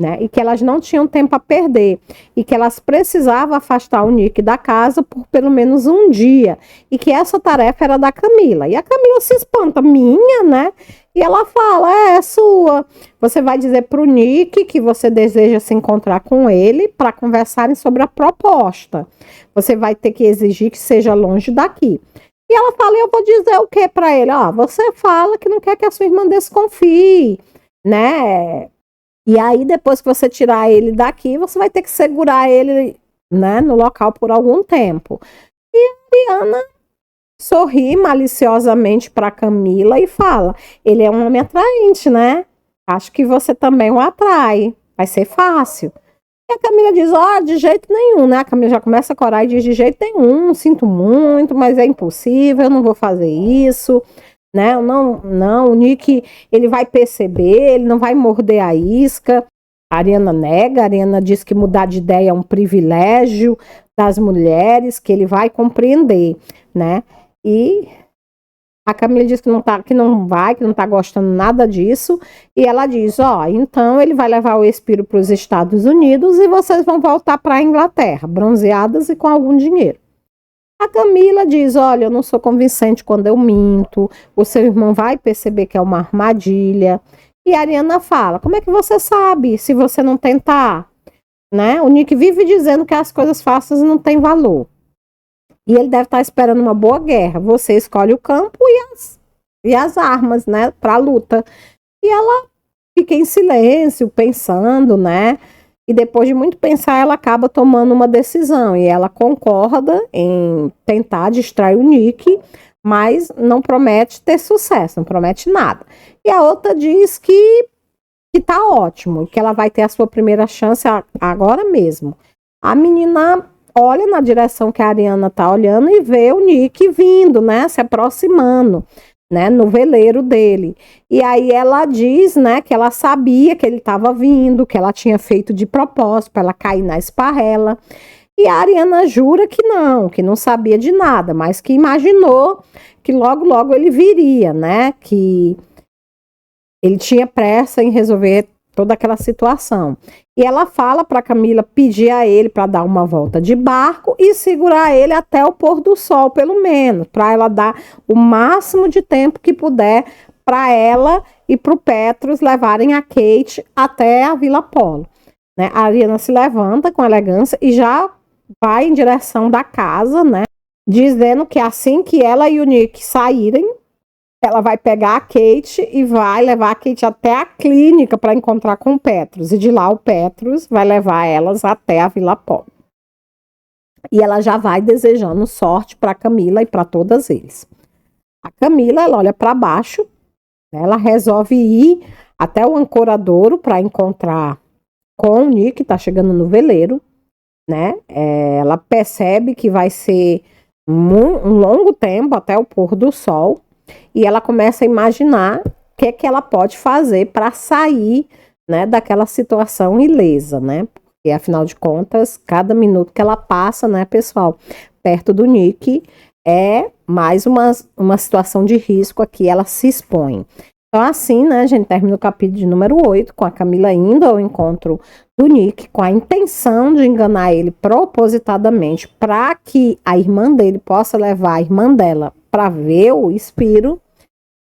né, e que elas não tinham tempo a perder, e que elas precisavam afastar o Nick da casa por pelo menos um dia, e que essa tarefa era da Camila. E a Camila se espanta, minha, né, E ela fala, é sua. Você vai dizer para o Nick que você deseja se encontrar com ele para conversarem sobre a proposta. Você vai ter que exigir que seja longe daqui. E ela fala, eu vou dizer o que para ele? Você fala que não quer que a sua irmã desconfie, né? E aí, depois que você tirar ele daqui, você vai ter que segurar ele, né, no local por algum tempo. E a Ariana sorri maliciosamente para Camila e fala, ele é um homem atraente, né? Acho que você também o atrai, vai ser fácil. E a Camila diz, de jeito nenhum, né? A Camila já começa a corar e diz, de jeito nenhum, sinto muito, mas é impossível, eu não vou fazer isso, né? Não, o Nick, ele vai perceber, ele não vai morder a isca. A Ariana nega, a Ariana diz que mudar de ideia é um privilégio das mulheres, que ele vai compreender, né? E a Camila diz que não tá gostando nada disso. E ela diz, então ele vai levar o Espírito para os Estados Unidos e vocês vão voltar para a Inglaterra, bronzeadas e com algum dinheiro. A Camila diz, olha, eu não sou convincente quando eu minto, o seu irmão vai perceber que é uma armadilha. E a Ariana fala, como é que você sabe se você não tentar? Né? O Nick vive dizendo que as coisas fáceis não têm valor. E ele deve estar esperando uma boa guerra. Você escolhe o campo e as armas, né, para a luta. E ela fica em silêncio, pensando, né? E depois de muito pensar, ela acaba tomando uma decisão. E ela concorda em tentar distrair o Nick, mas não promete ter sucesso, não promete nada. E a outra diz que tá ótimo, que ela vai ter a sua primeira chance agora mesmo. A menina olha na direção que a Ariana tá olhando e vê o Nick vindo, né, se aproximando, né, no veleiro dele. E aí ela diz, né, que ela sabia que ele estava vindo, que ela tinha feito de propósito para ela cair na esparrela. E a Ariana jura que não sabia de nada, mas que imaginou que logo ele viria, né, que ele tinha pressa em resolver toda aquela situação. E ela fala para Camila pedir a ele para dar uma volta de barco e segurar ele até o pôr do sol, pelo menos, para ela dar o máximo de tempo que puder para ela e para o Petros levarem a Kate até a Vila Polo. Né? A Ariana se levanta com elegância e já vai em direção da casa, né? Dizendo que assim que ela e o Nick saírem, ela vai pegar a Kate e vai levar a Kate até a clínica para encontrar com o Petros. E de lá o Petros vai levar elas até a Vila Polo. E ela já vai desejando sorte para Camila e para todas eles. A Camila, ela olha para baixo, né, ela resolve ir até o ancoradouro para encontrar com o Nick, que está chegando no veleiro. Né? Ela percebe que vai ser um longo tempo até o pôr do sol. E ela começa a imaginar o que ela pode fazer para sair, né, daquela situação ilesa, né? Porque, afinal de contas, cada minuto que ela passa, né, pessoal, perto do Nick, é mais uma situação de risco a que ela se expõe. Então, assim, né, a gente termina o capítulo de número 8, com a Camila indo ao encontro do Nick, com a intenção de enganar ele propositadamente, para que a irmã dele possa levar a irmã dela para ver o Espírito.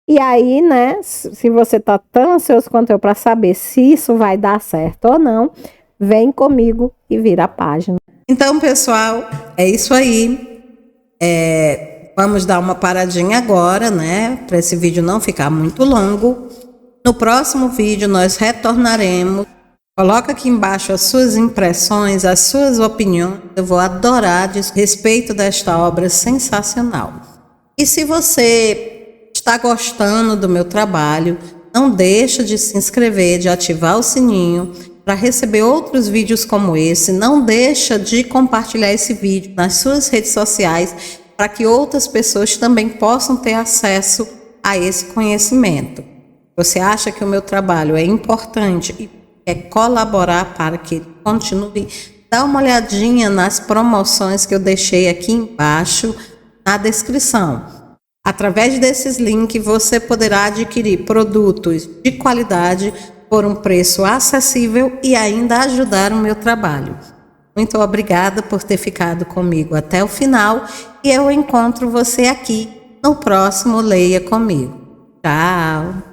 E aí, né, se você tá tão ansioso quanto eu para saber se isso vai dar certo ou não, vem comigo e vira a página. Então, pessoal, é isso aí. Vamos dar uma paradinha agora, né, para esse vídeo não ficar muito longo. No próximo vídeo nós retornaremos. Coloca aqui embaixo as suas impressões, as suas opiniões. Eu vou adorar a respeito desta obra sensacional. E se você está gostando do meu trabalho, não deixa de se inscrever, de ativar o sininho para receber outros vídeos como esse. Não deixa de compartilhar esse vídeo nas suas redes sociais para que outras pessoas também possam ter acesso a esse conhecimento. Você acha que o meu trabalho é importante e quer colaborar para que ele continue? Dá uma olhadinha nas promoções que eu deixei aqui embaixo na descrição. Através desses links você poderá adquirir produtos de qualidade por um preço acessível e ainda ajudar o meu trabalho. Muito obrigada por ter ficado comigo até o final e eu encontro você aqui no próximo Leia Comigo. Tchau!